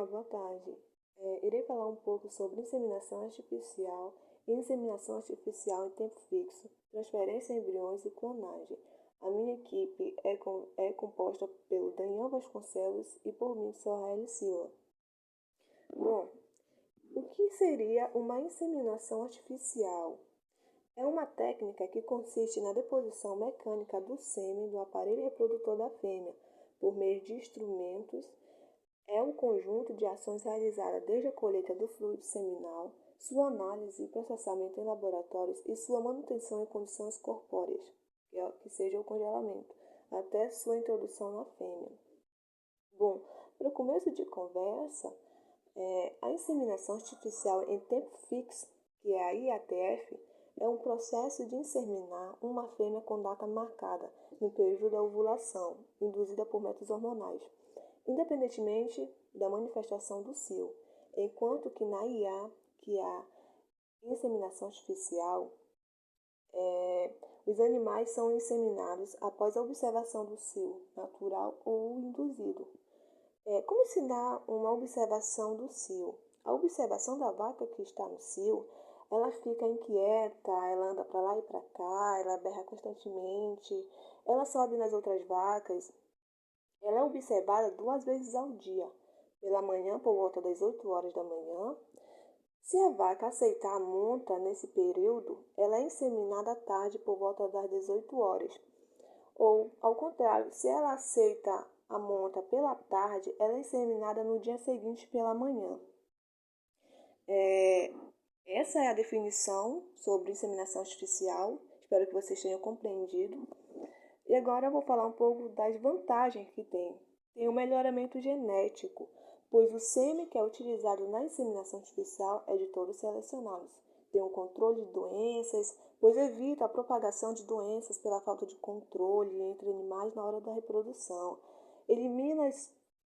boa tarde. Irei falar um pouco sobre inseminação artificial e inseminação artificial em tempo fixo, transferência em embriões e clonagem. A minha equipe é composta pelo Daniel Vasconcelos e por mim, Sorreli Silva. Bom, o que seria uma inseminação artificial? É uma técnica que consiste na deposição mecânica do sêmen do aparelho reprodutor da fêmea, por meio de instrumentos. É um conjunto de ações realizadas desde a colheita do fluido seminal, sua análise e processamento em laboratórios e sua manutenção em condições corpóreas, que seja o congelamento, até sua introdução na fêmea. Bom, para o começo de conversa, a inseminação artificial em tempo fixo, que é a IATF, é um processo de inseminar uma fêmea com data marcada no período da ovulação, induzida por métodos hormonais, independentemente da manifestação do cio, enquanto que na IA, que é a inseminação artificial, os animais são inseminados após a observação do cio, natural ou induzido. Como se dá uma observação do cio? A observação da vaca que está no cio, ela fica inquieta, ela anda para lá e para cá, ela berra constantemente, ela sobe nas outras vacas. Ela é observada 2 vezes ao dia, pela manhã por volta das 8 horas da manhã. Se a vaca aceitar a monta nesse período, ela é inseminada à tarde por volta das 18 horas. Ou, ao contrário, se ela aceita a monta pela tarde, ela é inseminada no dia seguinte pela manhã. Essa é a definição sobre inseminação artificial. Espero que vocês tenham compreendido. E agora eu vou falar um pouco das vantagens que tem. Tem o melhoramento genético, pois o sêmen que é utilizado na inseminação artificial é de todos selecionados. Tem um controle de doenças, pois evita a propagação de doenças pela falta de controle entre animais na hora da reprodução. Elimina a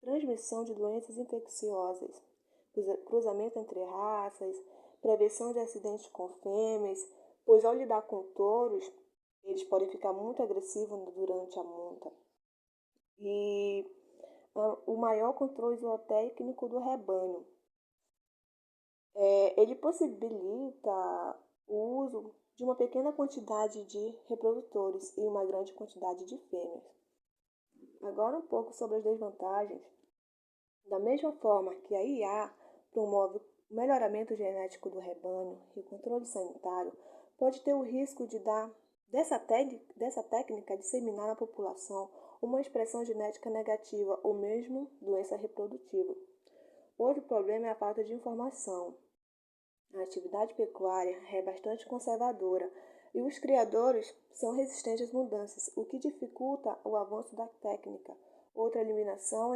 transmissão de doenças infecciosas, cruzamento entre raças, prevenção de acidentes com fêmeas, pois ao lidar com touros, eles podem ficar muito agressivos durante a monta. E o maior controle zootécnico do rebanho. Ele possibilita o uso de uma pequena quantidade de reprodutores e uma grande quantidade de fêmeas. Agora um pouco sobre as desvantagens. Da mesma forma que a IA promove o melhoramento genético do rebanho e o controle sanitário, pode ter o risco de dar dessa técnica disseminar na população uma expressão genética negativa ou mesmo doença reprodutiva. Outro problema é a falta de informação. A atividade pecuária é bastante conservadora e os criadores são resistentes às mudanças, o que dificulta o avanço da técnica. Outra limitação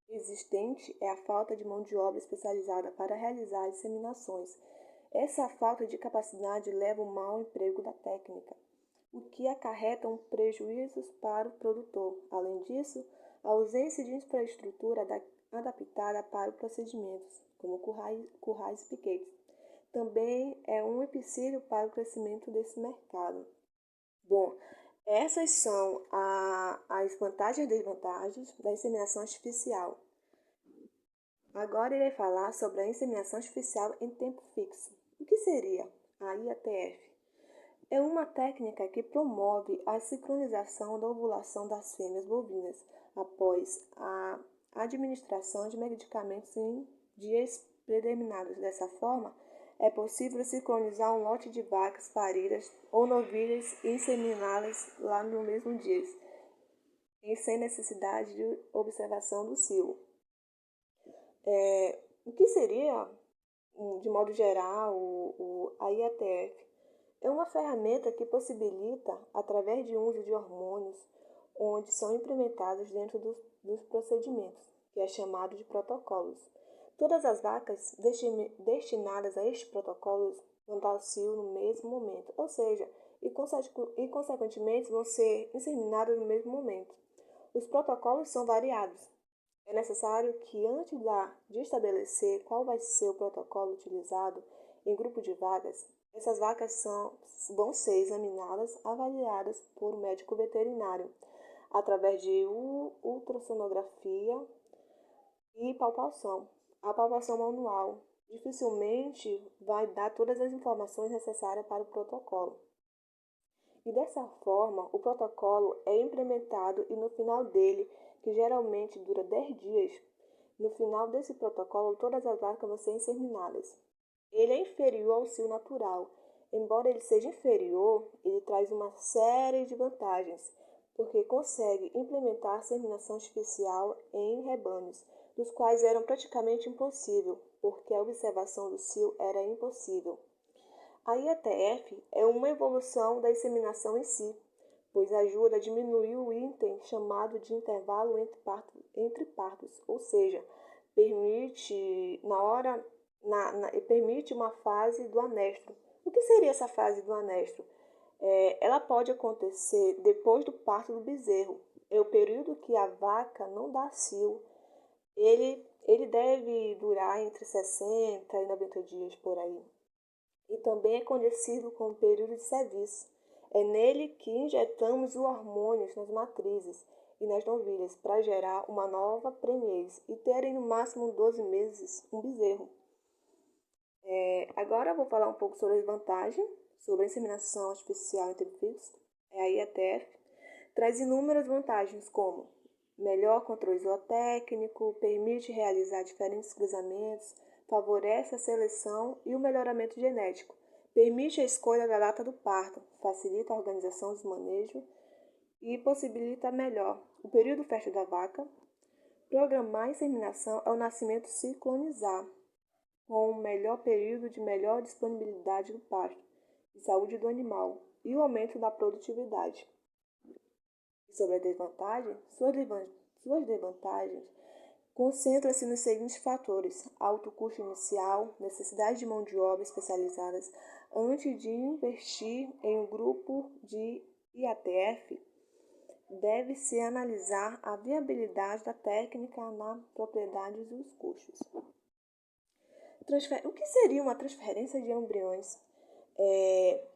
existente é a falta de mão de obra especializada para realizar as inseminações. Essa falta de capacidade leva ao mau emprego da técnica, o que acarreta prejuízos para o produtor. Além disso, a ausência de infraestrutura adaptada para os procedimentos, como currais e piquetes, também é um empecilho para o crescimento desse mercado. Bom, essas são as vantagens e desvantagens da inseminação artificial. Agora irei falar sobre a inseminação artificial em tempo fixo. O que seria a IATF? É uma técnica que promove a sincronização da ovulação das fêmeas bovinas após a administração de medicamentos em dias predeterminados. Dessa forma, é possível sincronizar um lote de vacas paridas ou novilhas e inseminá-las lá no mesmo dia, sem necessidade de observação do cio. O que seria, de modo geral, a IATF? É uma ferramenta que possibilita, através de uso de hormônios, onde são implementados dentro dos procedimentos, que é chamado de protocolos. Todas as vacas destinadas a estes protocolos vão dar o cio no mesmo momento, ou seja, e consequentemente vão ser inseminadas no mesmo momento. Os protocolos são variados. É necessário que, antes de estabelecer qual vai ser o protocolo utilizado em grupo de vacas, essas vacas vão ser examinadas, avaliadas por um médico veterinário, através de ultrassonografia e palpação. A palpação manual dificilmente vai dar todas as informações necessárias para o protocolo. E dessa forma, o protocolo é implementado e no final dele, que geralmente dura 10 dias, no final desse protocolo todas as vacas vão ser inseminadas. Ele é inferior ao cio natural. Embora ele seja inferior, ele traz uma série de vantagens, porque consegue implementar a seminação artificial em rebanhos, dos quais eram praticamente impossível, porque a observação do cio era impossível. A IATF é uma evolução da inseminação em si, pois ajuda a diminuir o item chamado de intervalo entre partos, ou seja, permite permite uma fase do anestro. O que seria essa fase do anestro? Ela pode acontecer depois do parto do bezerro. É o período que a vaca não dá cio. Ele deve durar entre 60 e 90 dias por aí. E também é conhecido como período de serviço. É nele que injetamos os hormônios nas matrizes e nas novilhas para gerar uma nova prenhez e terem no máximo 12 meses um bezerro. Agora eu vou falar um pouco sobre as vantagens sobre a inseminação artificial interfícios. A IATF traz inúmeras vantagens como melhor controle zootécnico, permite realizar diferentes cruzamentos, favorece a seleção e o melhoramento genético, permite a escolha da data do parto, facilita a organização dos manejos e possibilita melhor o período fértil da vaca. Programar a inseminação é o nascimento sincronizar, com o melhor período de melhor disponibilidade do pasto e saúde do animal e o aumento da produtividade. Sobre a desvantagem, suas desvantagens concentram-se nos seguintes fatores: alto custo inicial, necessidade de mão de obra especializadas. Antes de investir em um grupo de IATF, deve-se analisar a viabilidade da técnica na propriedade e os custos. O que seria uma transferência de embriões?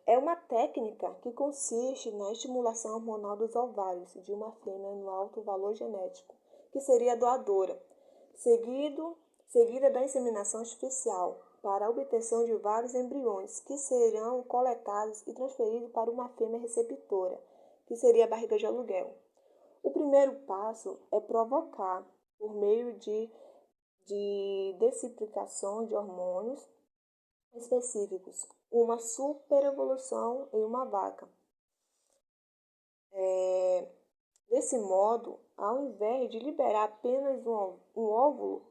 É uma técnica que consiste na estimulação hormonal dos ovários de uma fêmea no alto valor genético, que seria a doadora, seguida da inseminação artificial, para a obtenção de vários embriões, que serão coletados e transferidos para uma fêmea receptora, que seria a barriga de aluguel. O primeiro passo é provocar, por meio de desciplicação de hormônios específicos, uma superevolução em uma vaca. Desse modo, ao invés de liberar apenas um óvulo,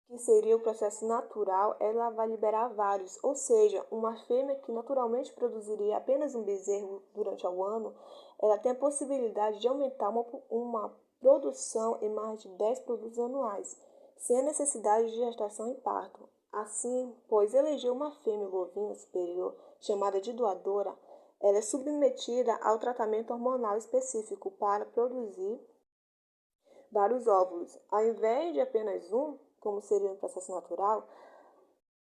que seria o processo natural, ela vai liberar vários, ou seja, uma fêmea que naturalmente produziria apenas um bezerro durante o ano, ela tem a possibilidade de aumentar uma produção em mais de 10 produtos anuais, sem a necessidade de gestação e parto. Assim, pois eleger uma fêmea bovina superior, chamada de doadora, ela é submetida ao tratamento hormonal específico para produzir vários óvulos, ao invés de apenas um, como seria no processo natural.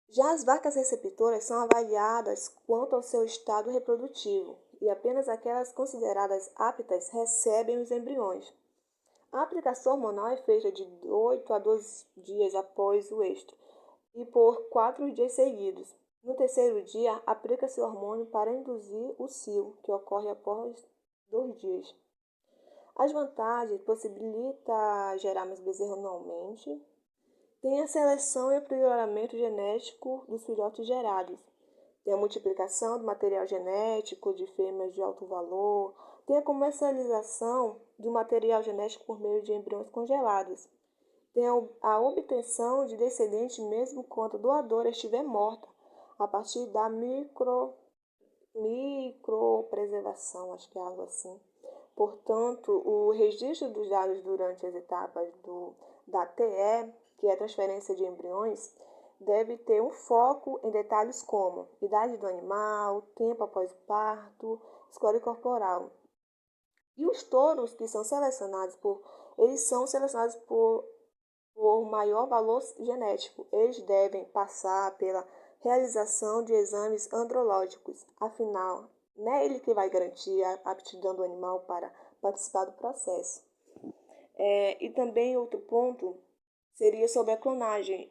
Já as vacas receptoras são avaliadas quanto ao seu estado reprodutivo e apenas aquelas consideradas aptas recebem os embriões. A aplicação hormonal é feita de 8 a 12 dias após o estro e por 4 dias seguidos. No terceiro dia, aplica-se o hormônio para induzir o cio, que ocorre após 2 dias. As vantagens possibilita gerar mais bezerro anualmente, tem a seleção e aprimoramento genético dos filhotes gerados, tem a multiplicação do material genético de fêmeas de alto valor, tem a comercialização do material genético por meio de embriões congelados, tem a obtenção de descendentes mesmo quando a doadora estiver morta, a partir da micropreservação, acho que é algo assim. Portanto, o registro dos dados durante as etapas da TE, que é a transferência de embriões, deve ter um foco em detalhes como idade do animal, tempo após o parto, score corporal. E os touros que são selecionados por maior valor genético. Eles devem passar pela realização de exames andrológicos. Afinal, não é ele que vai garantir a aptidão do animal para participar do processo. E também outro ponto seria sobre a clonagem.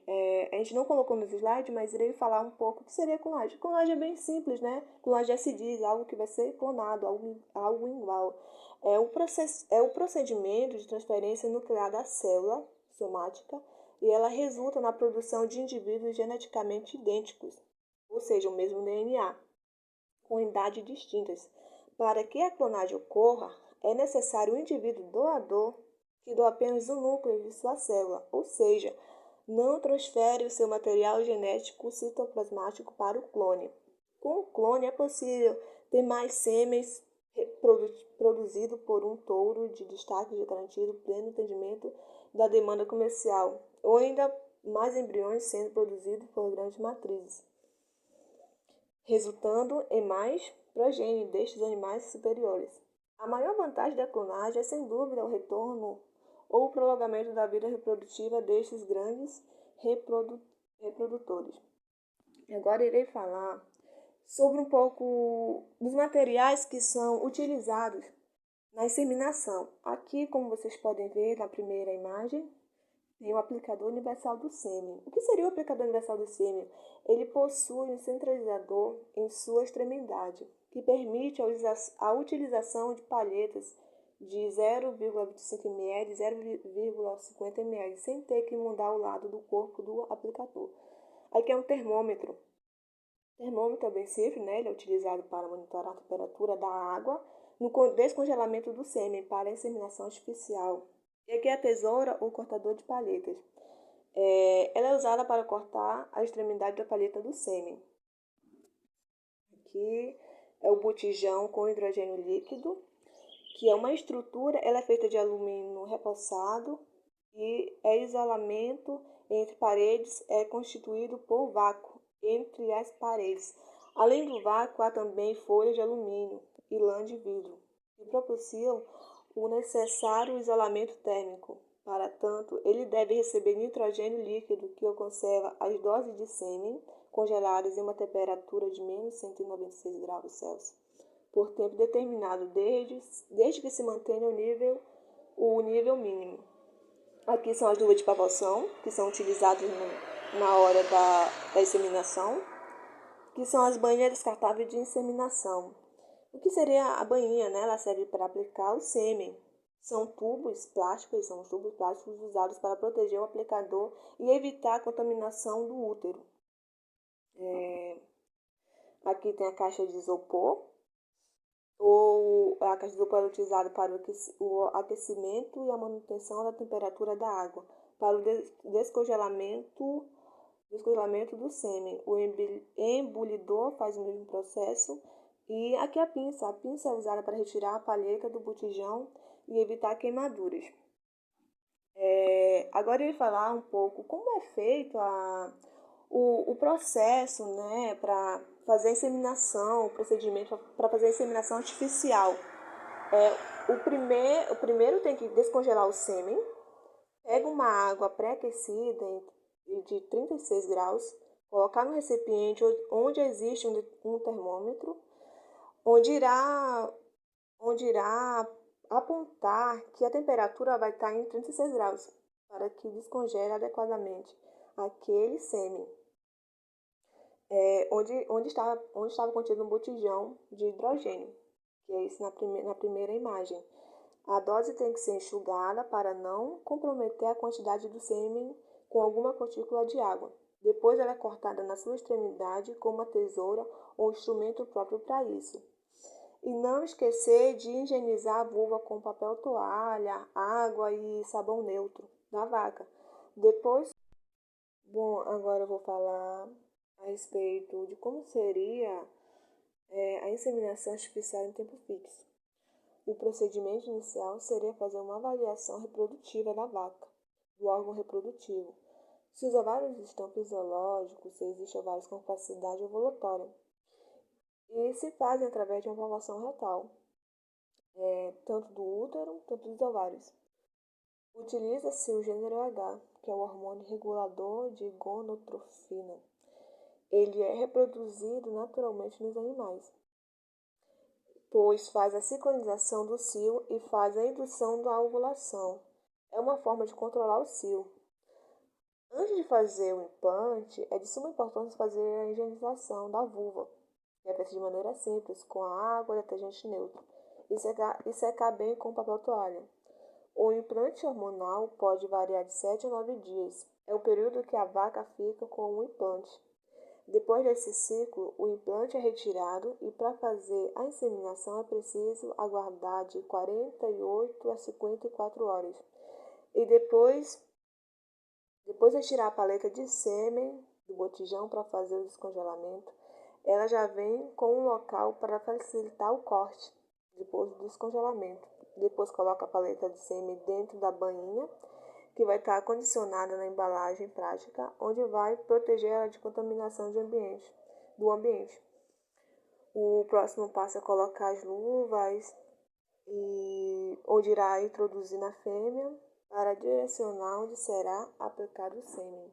A gente não colocou nos slides, mas irei falar um pouco o que seria clonagem. Clonagem é bem simples, né? Clonagem já se diz algo que vai ser clonado, algo igual. É o procedimento de transferência nuclear da célula somática e ela resulta na produção de indivíduos geneticamente idênticos, ou seja, o mesmo DNA, com idades distintas. Para que a clonagem ocorra, é necessário um indivíduo doador que doa apenas o núcleo de sua célula, ou seja, não transfere o seu material genético citoplasmático para o clone. Com o clone é possível ter mais sêmens produzido por um touro de destaque garantido pleno entendimento da demanda comercial, ou ainda mais embriões sendo produzidos por grandes matrizes, resultando em mais progenie destes animais superiores. A maior vantagem da clonagem é, sem dúvida, o retorno ou o prolongamento da vida reprodutiva destes grandes reprodutores. Agora irei falar sobre um pouco dos materiais que são utilizados na inseminação. Aqui, como vocês podem ver na primeira imagem, tem o aplicador universal do sêmen. O que seria o aplicador universal do sêmen? Ele possui um centralizador em sua extremidade, que permite a utilização de palhetas de 0,25 ml e 0,50 ml, sem ter que mudar o lado do corpo do aplicador. Aqui é um termômetro. O termômetro é bem simples, né? Ele é utilizado para monitorar a temperatura da água no descongelamento do sêmen para a inseminação artificial. E aqui é a tesoura ou cortador de palhetas. Ela é usada para cortar a extremidade da palheta do sêmen. Aqui é o botijão com hidrogênio líquido, que é uma estrutura, ela é feita de alumínio reforçado e isolamento entre paredes é constituído por vácuo entre as paredes. Além do vácuo, há também folhas de alumínio e lã de vidro, que proporcionam o necessário isolamento térmico. Para tanto, ele deve receber nitrogênio líquido, que conserva as doses de sêmen congeladas em uma temperatura de menos 196 graus Celsius, por tempo determinado, desde que se mantenha o nível mínimo. Aqui são as luvas de pavão, que são utilizadas na hora da inseminação, que são as banheiras descartáveis de inseminação. O que seria a banhinha, né? Ela serve para aplicar o sêmen. São os tubos plásticos usados para proteger o aplicador e evitar a contaminação do útero. Aqui tem a caixa de isopor, ou a caixa de isopor é utilizada para o aquecimento e a manutenção da temperatura da água, para o descongelamento do sêmen. O embulidor faz o mesmo processo. E aqui a pinça. A pinça é usada para retirar a palheta do botijão e evitar queimaduras. Agora eu vou falar um pouco como é feito o processo, né, para fazer a inseminação, o procedimento para fazer a inseminação artificial. O primeiro tem que descongelar o sêmen, pega uma água pré-aquecida de 36 graus, colocar no recipiente onde existe um termômetro, onde irá apontar que a temperatura vai estar em 36 graus, para que descongele adequadamente aquele sêmen, onde estava contido um botijão de hidrogênio, que é isso na primeira imagem. A dose tem que ser enxugada para não comprometer a quantidade do sêmen com alguma gotícula de água. Depois ela é cortada na sua extremidade com uma tesoura ou instrumento próprio para isso. E não esquecer de higienizar a vulva com papel toalha, água e sabão neutro da vaca. Agora eu vou falar a respeito de como seria a inseminação artificial em tempo fixo. O procedimento inicial seria fazer uma avaliação reprodutiva da vaca, do órgão reprodutivo. Se os ovários estão fisiológicos, se existem ovários com capacidade ovulatória. E se fazem através de uma ovulação retal, tanto do útero, quanto dos ovários. Utiliza-se o gênero H, que é o hormônio regulador de gonotrofina. Ele é reproduzido naturalmente nos animais, pois faz a sincronização do cio e faz a indução da ovulação. É uma forma de controlar o cio. Antes de fazer o implante, é de suma importância fazer a higienização da vulva, que é feita de maneira simples, com água e detergente neutro, e secar bem com papel toalha. O implante hormonal pode variar de 7 a 9 dias. É o período que a vaca fica com o implante. Depois desse ciclo, o implante é retirado e para fazer a inseminação é preciso aguardar de 48 a 54 horas. E depois de tirar a paleta de sêmen do botijão para fazer o descongelamento, ela já vem com um local para facilitar o corte depois do descongelamento. Depois coloca a paleta de sêmen dentro da banhinha, que vai estar acondicionada na embalagem plástica, onde vai proteger ela de contaminação do ambiente. O próximo passo é colocar as luvas, onde irá introduzir na fêmea para direcionar onde será aplicado o sêmen.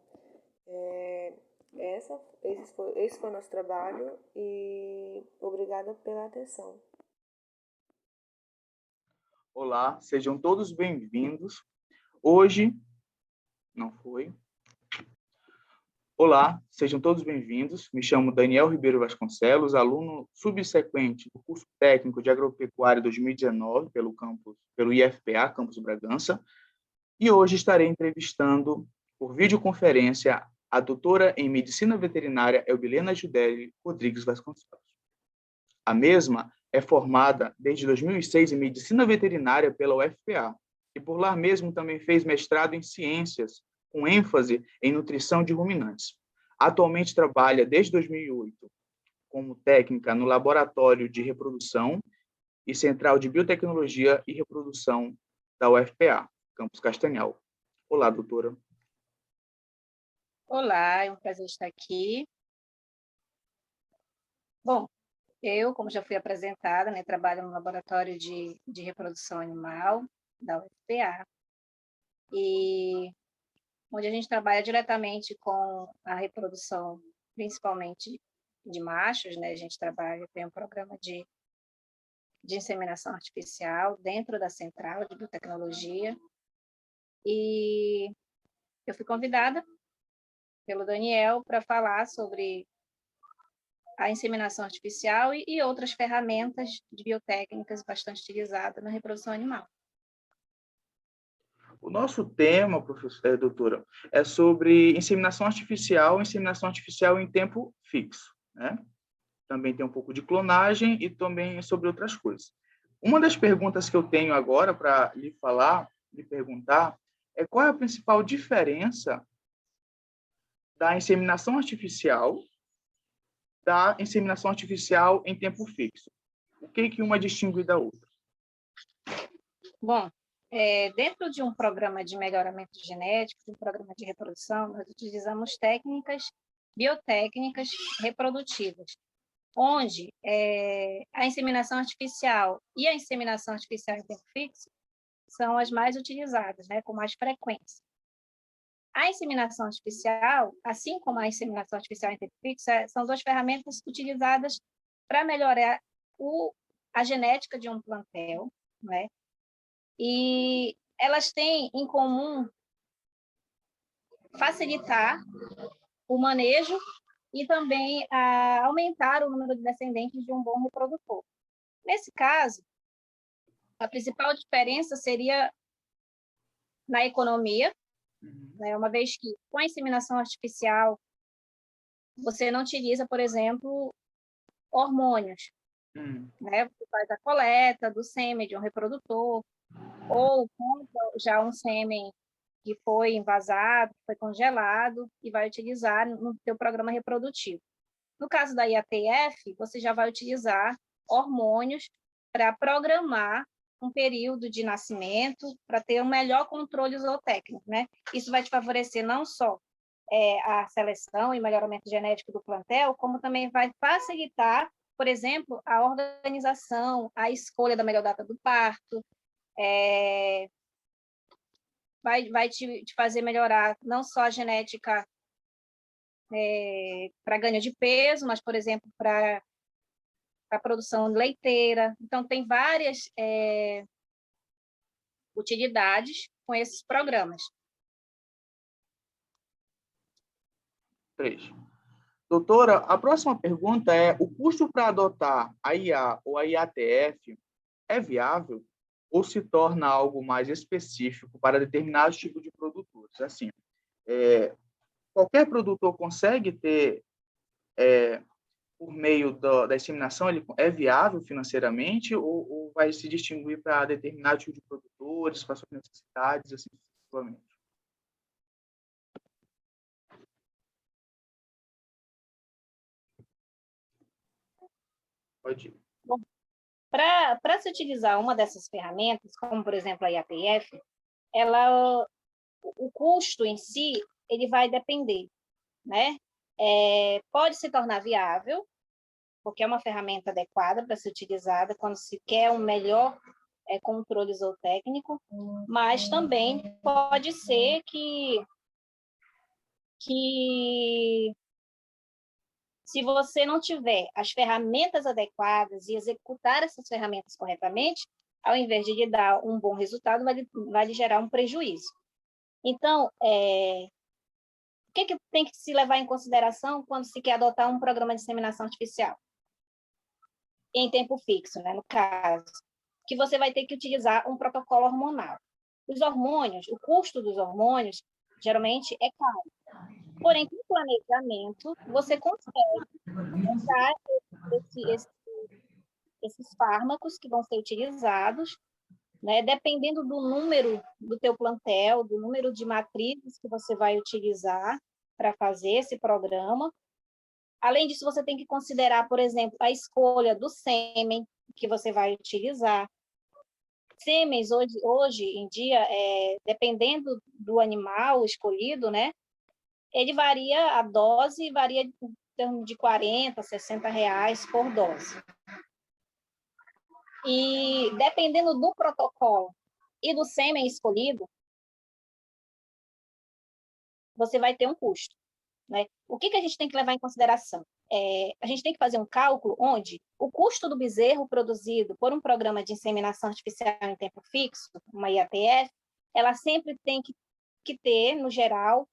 Esse foi o nosso trabalho e obrigada pela atenção. Olá, sejam todos bem-vindos. Hoje, não foi? Olá, sejam todos bem-vindos. Me chamo Daniel Ribeiro Vasconcelos, aluno subsequente do curso técnico de agropecuária 2019 pelo IFPA, Campus Bragança, e hoje estarei entrevistando por videoconferência a doutora em Medicina Veterinária Elbilena Judelli Rodrigues Vasconcelos. A mesma é formada desde 2006 em Medicina Veterinária pela UFPA e por lá mesmo também fez mestrado em Ciências, com ênfase em Nutrição de Ruminantes. Atualmente trabalha desde 2008 como técnica no Laboratório de Reprodução e Central de Biotecnologia e Reprodução da UFPA, Campus Castanhal. Olá, doutora. Olá, é um prazer estar aqui. Bom, eu, como já fui apresentada, né, trabalho no Laboratório de Reprodução Animal da UFPA, e onde a gente trabalha diretamente com a reprodução, principalmente de machos, né? A gente tem um programa de inseminação artificial dentro da Central de Biotecnologia, e eu fui convidada pelo Daniel para falar sobre a inseminação artificial e outras ferramentas de biotécnicas bastante utilizadas na reprodução animal. O nosso tema, doutora, é sobre inseminação artificial em tempo fixo, né? Também tem um pouco de clonagem e também sobre outras coisas. Uma das perguntas que eu tenho agora para lhe perguntar, é qual é a principal diferença da inseminação artificial em tempo fixo? O que uma distingue da outra? Bom, dentro de um programa de melhoramento genético, de um programa de reprodução, nós utilizamos biotécnicas reprodutivas, onde a inseminação artificial e a inseminação artificial em tempo fixo são as mais utilizadas, né, com mais frequência. A inseminação artificial, assim como a inseminação artificial em tempo fixo, são duas ferramentas utilizadas para melhorar a genética de um plantel, né? E elas têm em comum facilitar o manejo e também aumentar o número de descendentes de um bom reprodutor. Nesse caso, a principal diferença seria na economia, né? Uma vez que com a inseminação artificial você não utiliza, por exemplo, hormônios, né? Você faz a coleta do sêmen de um reprodutor, ou compra já um sêmen que foi envasado, foi congelado, e vai utilizar no seu programa reprodutivo. No caso da IATF, você já vai utilizar hormônios para programar um período de nascimento, para ter um melhor controle zootécnico, né? Isso vai te favorecer não só a seleção e melhoramento genético do plantel, como também vai facilitar, por exemplo, a organização, a escolha da melhor data do parto, vai te fazer melhorar não só a genética para ganho de peso, mas, por exemplo, para a produção leiteira. Então, tem várias utilidades com esses programas. 3. Doutora, a próxima pergunta é: o custo para adotar a IA ou a IATF é viável ou se torna algo mais específico para determinados tipos de produtores? Assim, qualquer produtor consegue ter, por meio da disseminação, ele é viável financeiramente ou vai se distinguir para determinados tipos de produtores, para suas necessidades, assim, sucessivamente? Pode ir. Bom, para se utilizar uma dessas ferramentas, como, por exemplo, a IATF, o custo em si, ele vai depender, né? Pode se tornar viável, porque é uma ferramenta adequada para ser utilizada quando se quer um melhor controle zootécnico, mas também pode ser que se você não tiver as ferramentas adequadas e executar essas ferramentas corretamente, ao invés de lhe dar um bom resultado, vai lhe gerar um prejuízo. Então, o que tem que se levar em consideração quando se quer adotar um programa de inseminação artificial? Em tempo fixo, né, no caso, que você vai ter que utilizar um protocolo hormonal. Os hormônios, o custo dos hormônios, geralmente é caro. Porém, com planejamento, você consegue usar esses fármacos que vão ser utilizados, né, dependendo do número do teu plantel, do número de matrizes que você vai utilizar para fazer esse programa. Além disso, você tem que considerar, por exemplo, a escolha do sêmen que você vai utilizar. Sêmens, hoje em dia, dependendo do animal escolhido, né, ele varia, a dose varia em torno de R$40, R$60 por dose. E dependendo do protocolo e do sêmen escolhido, você vai ter um custo, né? O que a gente tem que levar em consideração? A gente tem que fazer um cálculo onde o custo do bezerro produzido por um programa de inseminação artificial em tempo fixo, uma IATF, ela sempre tem que ter, no geral,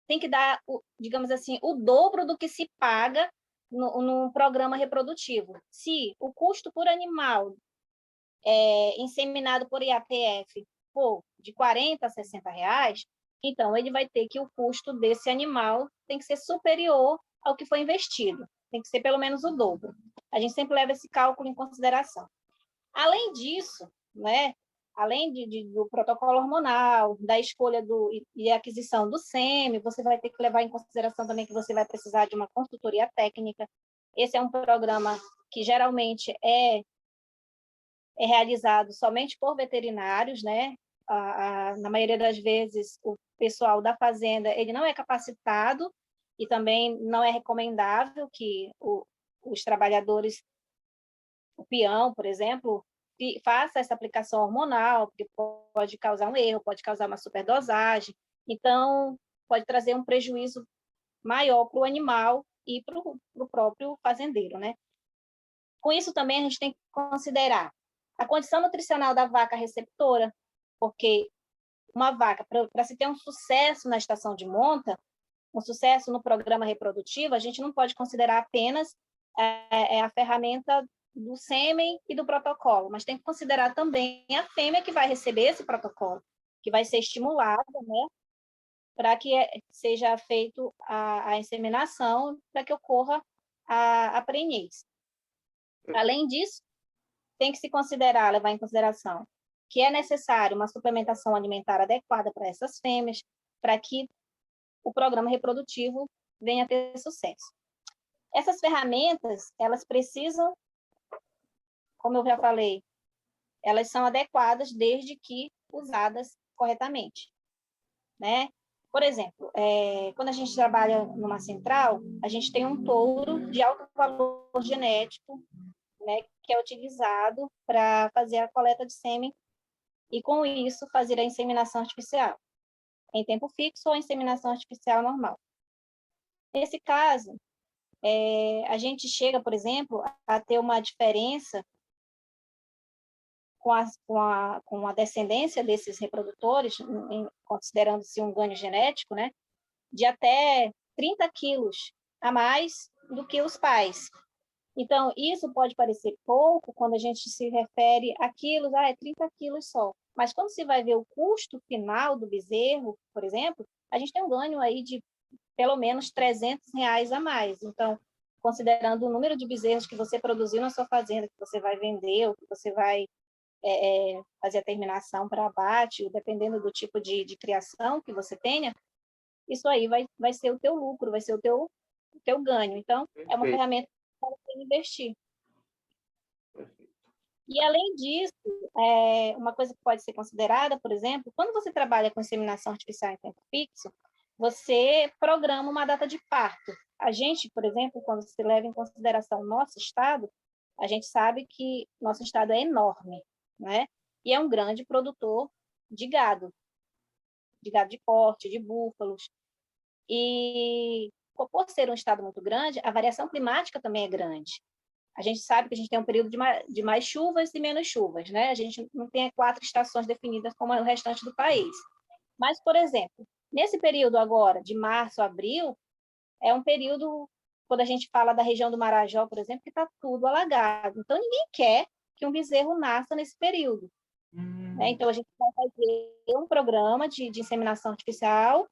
tem que dar, digamos assim, o dobro do que se paga no programa reprodutivo. Se o custo por animal inseminado por IATF for de R$40 a R$60, então ele vai ter que o custo desse animal tem que ser superior ao que foi investido. Tem que ser pelo menos o dobro. A gente sempre leva esse cálculo em consideração. Além disso, né, além do protocolo hormonal, da escolha e aquisição do sêmen, você vai ter que levar em consideração também que você vai precisar de uma consultoria técnica. Esse é um programa que geralmente é realizado somente por veterinários, né? Na maioria das vezes, o pessoal da fazenda ele não é capacitado e também não é recomendável que os trabalhadores, o peão, por exemplo, faça essa aplicação hormonal, porque pode causar um erro, pode causar uma superdosagem, então pode trazer um prejuízo maior para o animal e para o próprio fazendeiro, né? Com isso também a gente tem que considerar a condição nutricional da vaca receptora, porque uma vaca, para se ter um sucesso na estação de monta, um sucesso no programa reprodutivo, a gente não pode considerar apenas a ferramenta do sêmen e do protocolo, mas tem que considerar também a fêmea que vai receber esse protocolo, que vai ser estimulada, né, para que seja feito a inseminação, para que ocorra a prenhez. Além disso, tem que se considerar, levar em consideração, que é necessário uma suplementação alimentar adequada para essas fêmeas, para que o programa reprodutivo venha a ter sucesso. Essas ferramentas, elas precisam, como eu já falei, elas são adequadas desde que usadas corretamente, né? Por exemplo, quando a gente trabalha numa central, a gente tem um touro de alto valor genético, né, que é utilizado para fazer a coleta de sêmen e, com isso, fazer a inseminação artificial, em tempo fixo ou inseminação artificial normal. Nesse caso, a gente chega, por exemplo, a ter uma diferença com a descendência desses reprodutores, considerando-se um ganho genético, né, de até 30 quilos a mais do que os pais. Então, isso pode parecer pouco quando a gente se refere a quilos, é 30 quilos só. Mas quando se vai ver o custo final do bezerro, por exemplo, a gente tem um ganho aí de pelo menos R$ 300 a mais. Então, considerando o número de bezerros que você produziu na sua fazenda, que você vai vender, ou que você vai fazer a terminação para abate, dependendo do tipo de criação que você tenha, isso aí vai ser o teu lucro, vai ser o teu ganho. Então, é uma Perfeito. ferramenta para você investir. Perfeito. E, além disso, uma coisa que pode ser considerada, por exemplo, quando você trabalha com inseminação artificial em tempo fixo, você programa uma data de parto. A gente, por exemplo, quando se leva em consideração o nosso estado, a gente sabe que nosso estado é enorme, né? E é um grande produtor de gado de corte, de búfalos. E, por ser um estado muito grande, a variação climática também é grande. A gente sabe que a gente tem um período de mais chuvas e menos chuvas, né? A gente não tem 4 estações definidas como é o restante do país. Mas, por exemplo, nesse período agora, de março a abril, é um período, quando a gente fala da região do Marajó, por exemplo, que está tudo alagado. Então, ninguém quer que um bezerro nasça nesse período. Né? Então, a gente vai fazer um programa de inseminação artificial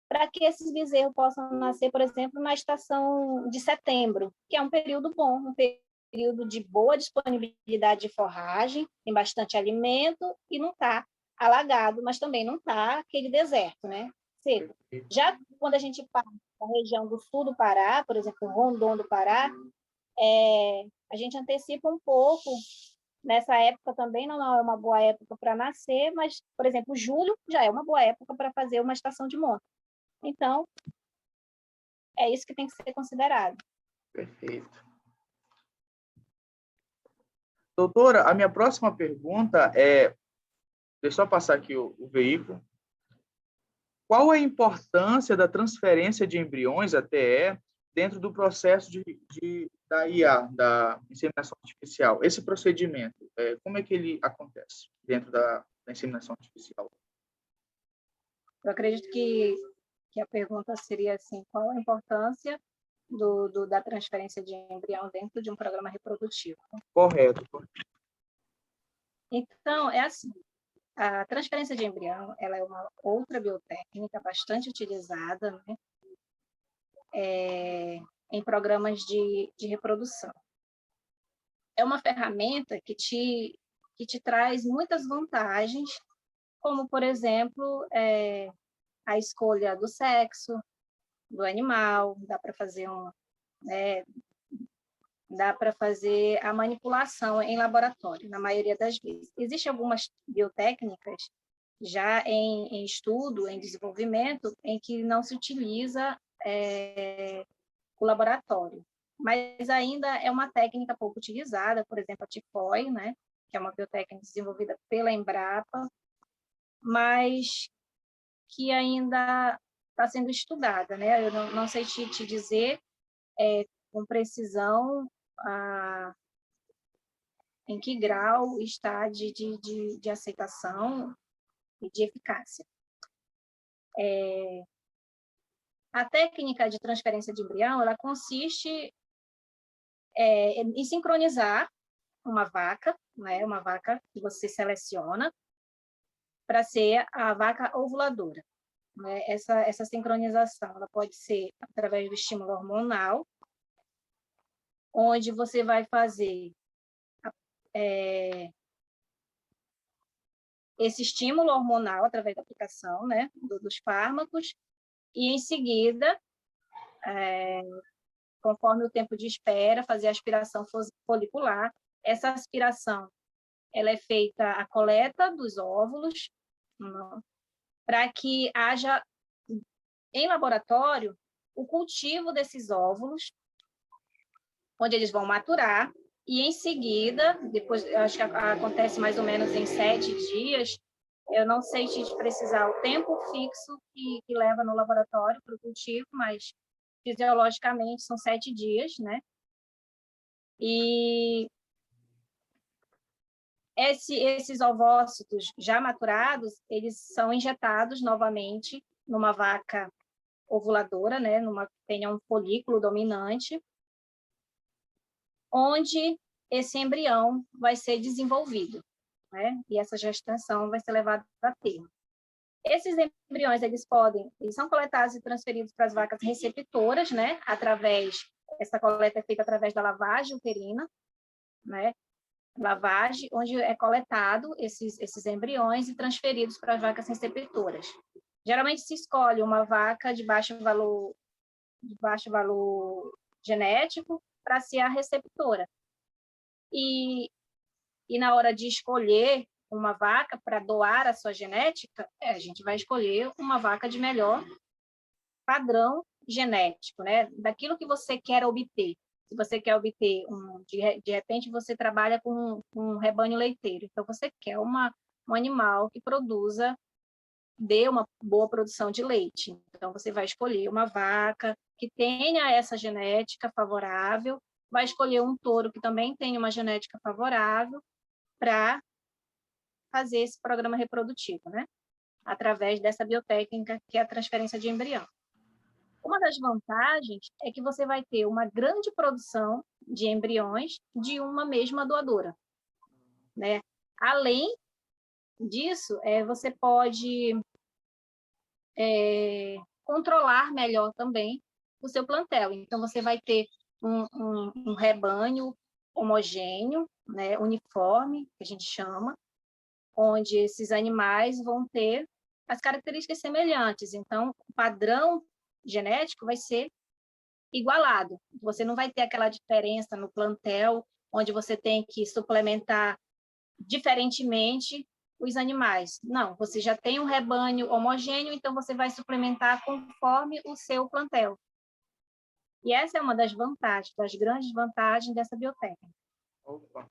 para que esses bezerros possam nascer, por exemplo, na estação de setembro, que é um período bom, um período de boa disponibilidade de forragem, tem bastante alimento e não está alagado, mas também não está aquele deserto, né? Seco. Já quando a gente passa na região do sul do Pará, por exemplo, Rondon do Pará, a gente antecipa um pouco. Nessa época também não é uma boa época para nascer, mas, por exemplo, julho já é uma boa época para fazer uma estação de monta. Então, é isso que tem que ser considerado. Perfeito. Doutora, a minha próxima pergunta é, deixa eu só passar aqui o veículo. Qual a importância da transferência de embriões, ATE, dentro do processo da IA, da inseminação artificial? Esse procedimento, como é que ele acontece dentro da inseminação artificial? Eu acredito que a pergunta seria assim, qual a importância da transferência de embrião dentro de um programa reprodutivo? Correto. Então, é assim, a transferência de embrião ela é uma outra biotécnica bastante utilizada, né, em programas de reprodução. É uma ferramenta que te traz muitas vantagens, como, por exemplo, a escolha do sexo do animal, dá para fazer dá para fazer a manipulação em laboratório, na maioria das vezes. Existem algumas biotécnicas já em estudo, em desenvolvimento, em que não se utiliza o laboratório, mas ainda é uma técnica pouco utilizada, por exemplo, a TIFOI, né, que é uma biotécnica desenvolvida pela Embrapa, mas que ainda está sendo estudada, né? Eu não sei te dizer com precisão em que grau está de aceitação e de eficácia. A técnica de transferência de embrião, ela consiste em sincronizar uma vaca, né, uma vaca que você seleciona para ser a vaca ovuladora. Né? Essa sincronização ela pode ser através do estímulo hormonal, onde você vai fazer esse estímulo hormonal através da aplicação, né, dos fármacos, e em seguida, conforme o tempo de espera, fazer a aspiração folicular. Essa aspiração ela é feita a coleta dos óvulos, para que haja, em laboratório, o cultivo desses óvulos, onde eles vão maturar, e em seguida, depois, acho que acontece mais ou menos em 7 dias, eu não sei te precisar o tempo fixo que leva no laboratório para o cultivo, mas fisiologicamente são 7 dias, né? E esses ovócitos já maturados, eles são injetados novamente numa vaca ovuladora, né, tenha um folículo dominante, onde esse embrião vai ser desenvolvido, né, e essa gestação vai ser levada a termo. Esses embriões, eles são coletados e transferidos para as vacas receptoras, né, essa coleta é feita através da lavagem uterina, né, lavagem, onde é coletado esses embriões e transferidos para as vacas receptoras. Geralmente se escolhe uma vaca de baixo valor genético para ser a receptora. E na hora de escolher uma vaca para doar a sua genética, a gente vai escolher uma vaca de melhor padrão genético, né? Daquilo que você quer obter. Se você quer obter de repente você trabalha com um rebanho leiteiro, então você quer um animal que dê uma boa produção de leite. Então você vai escolher uma vaca que tenha essa genética favorável, vai escolher um touro que também tenha uma genética favorável para fazer esse programa reprodutivo, né? Através dessa biotécnica que é a transferência de embrião. Uma das vantagens é que você vai ter uma grande produção de embriões de uma mesma doadora, né? Além disso, você pode controlar melhor também o seu plantel. Então, você vai ter um rebanho homogêneo, né, uniforme, que a gente chama, onde esses animais vão ter as características semelhantes. Então, o padrão genético vai ser igualado. Você não vai ter aquela diferença no plantel, onde você tem que suplementar diferentemente os animais. Não, você já tem um rebanho homogêneo, então você vai suplementar conforme o seu plantel. E essa é uma das vantagens, das grandes vantagens dessa biotécnica. Opa.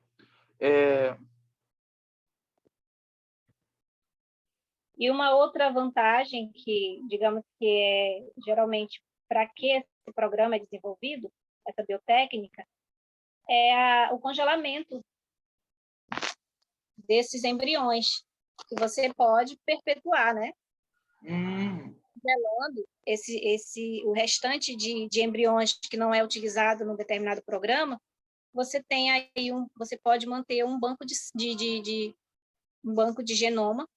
E uma outra vantagem que, digamos que geralmente, para que esse programa é desenvolvido, essa biotécnica, é o congelamento desses embriões, que você pode perpetuar, né? Congelando o restante de embriões que não é utilizado num determinado programa, você tem aí você pode manter um banco de genoma,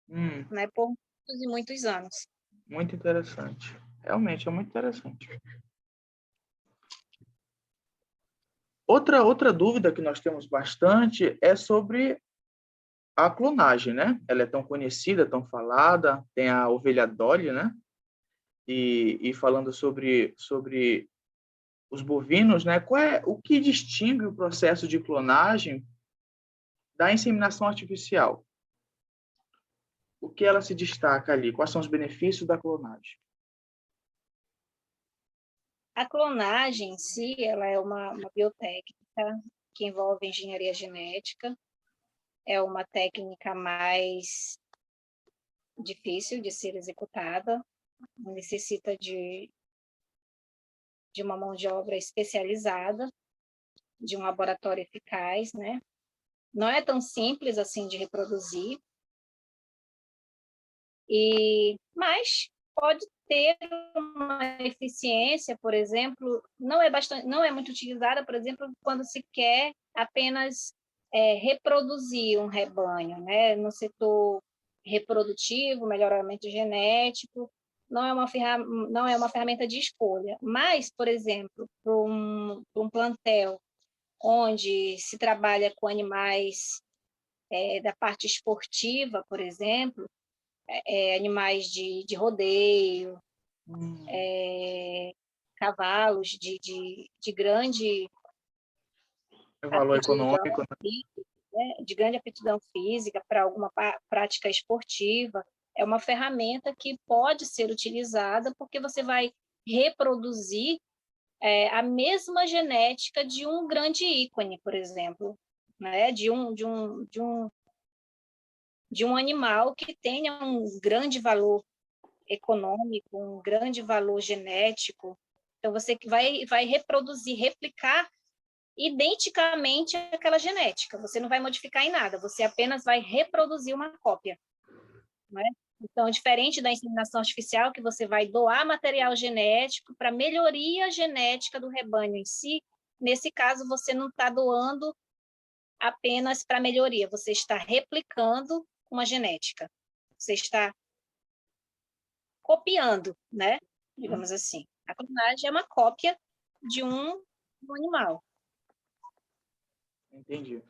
né, por muitos e muitos anos. Muito interessante. Realmente é muito interessante. Outra dúvida que nós temos bastante é sobre a clonagem, né? Ela é tão conhecida, tão falada, tem a ovelha Dolly, né? E falando sobre os bovinos, né? O que distingue o processo de clonagem da inseminação artificial? O que ela se destaca ali? Quais são os benefícios da clonagem? A clonagem em si, ela é uma biotécnica que envolve engenharia genética. É uma técnica mais difícil de ser executada, necessita de uma mão de obra especializada, de um laboratório eficaz, né? Não é tão simples assim de reproduzir, mas pode ter uma eficiência, por exemplo, não é muito utilizada, por exemplo, quando se quer apenas reproduzir um rebanho, né? No setor reprodutivo, melhoramento genético, não é uma ferramenta de escolha. Mas, por exemplo, para um plantel onde se trabalha com animais da parte esportiva, por exemplo, animais de rodeio, cavalos de grande Valor econômico, né? De grande aptidão física para alguma prática esportiva, é uma ferramenta que pode ser utilizada porque você vai reproduzir a mesma genética de um grande ícone, por exemplo, né? de um animal que tenha um grande valor econômico, um grande valor genético. Então, você vai reproduzir, replicar identicamente aquela genética. Você não vai modificar em nada, você apenas vai reproduzir uma cópia. Né? Então, diferente da inseminação artificial, que você vai doar material genético para melhoria genética do rebanho em si, nesse caso, você não está doando apenas para melhoria, você está replicando uma genética. Você está copiando, né? Digamos assim. A clonagem é uma cópia de um animal. Entendi.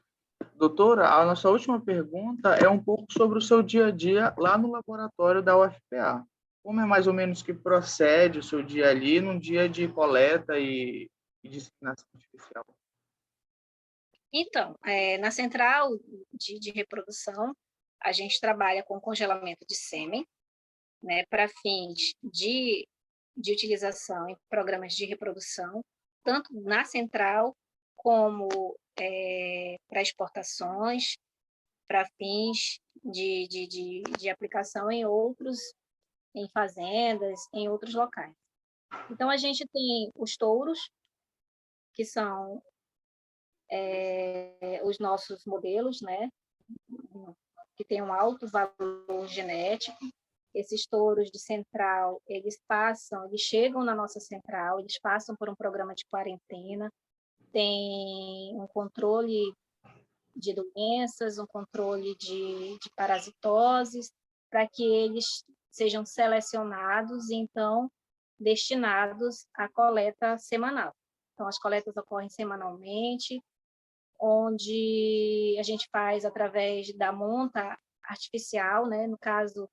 Doutora, a nossa última pergunta é um pouco sobre o seu dia a dia lá no laboratório da UFPA. Como é mais ou menos que procede o seu dia ali num dia de coleta e disseminação artificial? Então, na central de reprodução, a gente trabalha com congelamento de sêmen, né, para fins de utilização em programas de reprodução, tanto na central como para exportações, para fins de aplicação em fazendas, em outros locais. Então, a gente tem os touros, que são os nossos modelos, né, que tem um alto valor genético. Esses touros de central, eles chegam na nossa central, eles passam por um programa de quarentena, tem um controle de doenças, um controle de parasitoses, para que eles sejam selecionados e, então, destinados à coleta semanal. Então, as coletas ocorrem semanalmente, onde a gente faz através da monta artificial, né? No caso,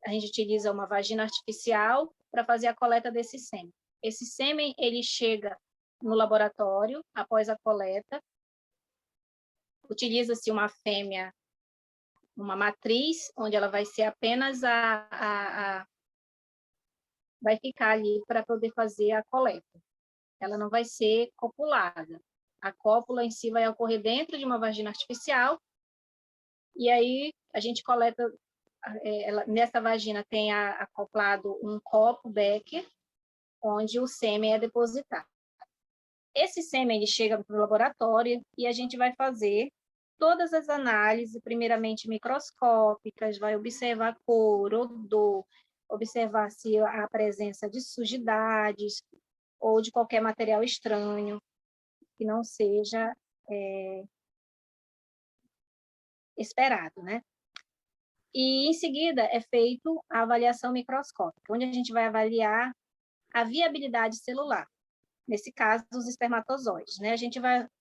a gente utiliza uma vagina artificial para fazer a coleta desse sêmen. Esse sêmen, ele chega no laboratório após a coleta, utiliza-se uma fêmea, uma matriz, onde ela vai ser apenas vai ficar ali para poder fazer a coleta. Ela não vai ser copulada. A cópula em si vai ocorrer dentro de uma vagina artificial, e aí a gente coleta, nessa vagina tem acoplado um copo Becker, onde o sêmen é depositado. Esse sêmen ele chega para o laboratório e a gente vai fazer todas as análises, primeiramente microscópicas, vai observar cor, odor, observar se há presença de sujidades ou de qualquer material estranho que não seja esperado, né? E, em seguida, é feito a avaliação microscópica, onde a gente vai avaliar a viabilidade celular. Nesse caso, os espermatozoides, né? O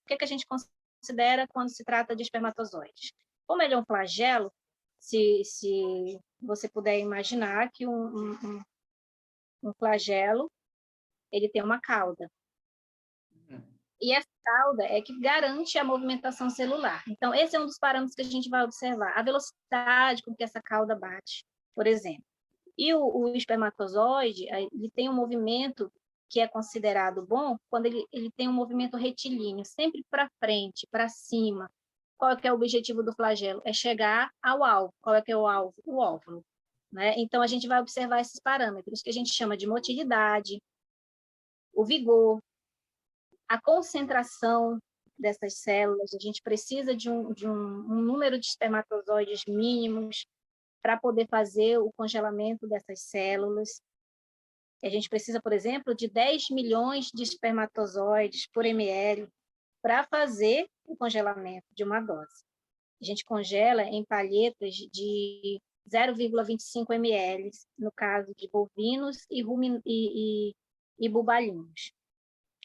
que a gente considera quando se trata de espermatozoides? Como ele é um flagelo, se você puder imaginar que um flagelo ele tem uma cauda. E essa cauda é que garante a movimentação celular. Então, esse é um dos parâmetros que a gente vai observar. A velocidade com que essa cauda bate, por exemplo. E o espermatozoide, ele tem um movimento que é considerado bom quando ele tem um movimento retilíneo, sempre para frente, para cima. Qual é o objetivo do flagelo? É chegar ao alvo. Qual é que é o alvo? O óvulo. Né? Então, a gente vai observar esses parâmetros que a gente chama de motilidade, o vigor, a concentração dessas células. A gente precisa de um número de espermatozoides mínimos para poder fazer o congelamento dessas células. A gente precisa, por exemplo, de 10 milhões de espermatozoides por ml para fazer o congelamento de uma dose. A gente congela em palhetas de 0,25 ml, no caso de bovinos e bubalinos.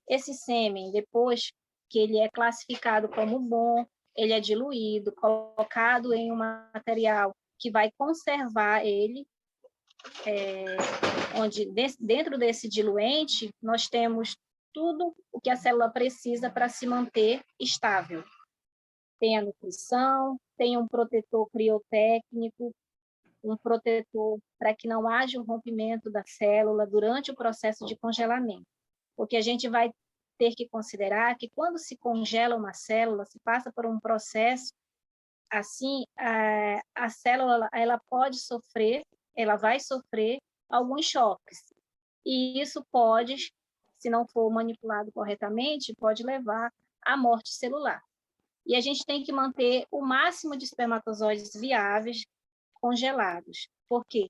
Esse sêmen, depois que ele é classificado como bom, ele é diluído, colocado em um material que vai conservar ele, onde dentro desse diluente nós temos tudo o que a célula precisa para se manter estável. Tem a nutrição, tem um protetor criotécnico, um protetor para que não haja um rompimento da célula durante o processo de congelamento. Porque a gente vai ter que considerar que quando se congela uma célula, se passa por um processo assim, a célula ela pode sofrer, ela vai sofrer alguns choques. E isso pode, se não for manipulado corretamente, pode levar à morte celular. E a gente tem que manter o máximo de espermatozoides viáveis congelados. Porque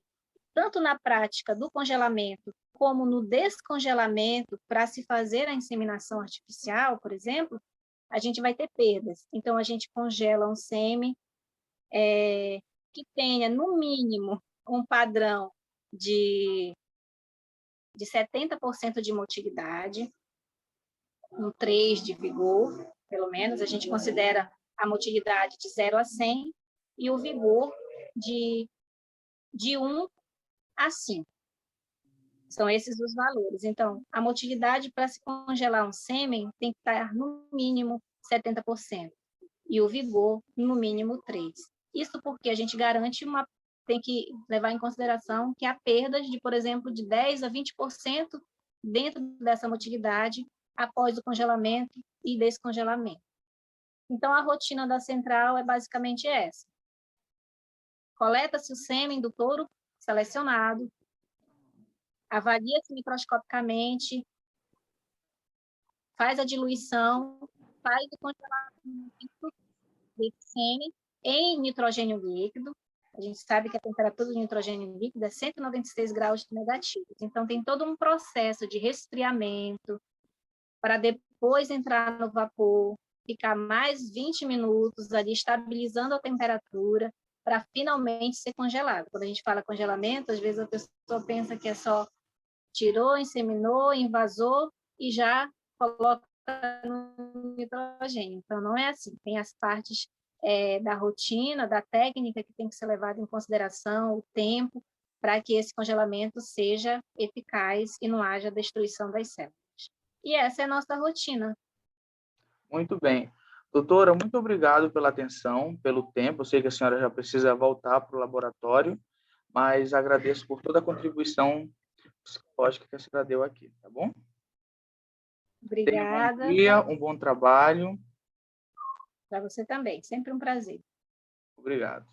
tanto na prática do congelamento como no descongelamento, para se fazer a inseminação artificial, por exemplo, a gente vai ter perdas. Então, a gente congela um sêmen que tenha, no mínimo, um padrão de 70% de motilidade, um 3 de vigor, pelo menos, a gente considera a motilidade de 0 a 100 e o vigor de 1 a 5. São esses os valores. Então, a motilidade para se congelar um sêmen tem que estar no mínimo 70% e o vigor no mínimo 3. Isso porque a gente garante tem que levar em consideração que há perdas de, por exemplo, de 10 a 20% dentro dessa motilidade após o congelamento e descongelamento. Então, a rotina da central é basicamente essa. Coleta-se o sêmen do touro selecionado, avalia-se microscopicamente, faz a diluição, faz o congelamento desse sêmen em nitrogênio líquido. A gente sabe que a temperatura do nitrogênio líquido é 196 graus negativos. Então, tem todo um processo de resfriamento para depois entrar no vapor, ficar mais 20 minutos ali estabilizando a temperatura para finalmente ser congelado. Quando a gente fala congelamento, às vezes a pessoa pensa que é só tirou, inseminou, invasou e já coloca no nitrogênio. Então, não é assim. Tem as partes da rotina, da técnica que tem que ser levada em consideração, o tempo, para que esse congelamento seja eficaz e não haja destruição das células. E essa é a nossa rotina. Muito bem. Doutora, muito obrigado pela atenção, pelo tempo. Eu sei que a senhora já precisa voltar para o laboratório, mas agradeço por toda a contribuição psicológica que a senhora deu aqui, tá bom? Tenha um bom Obrigada. dia, um bom trabalho. Para você também. Sempre um prazer. Obrigado.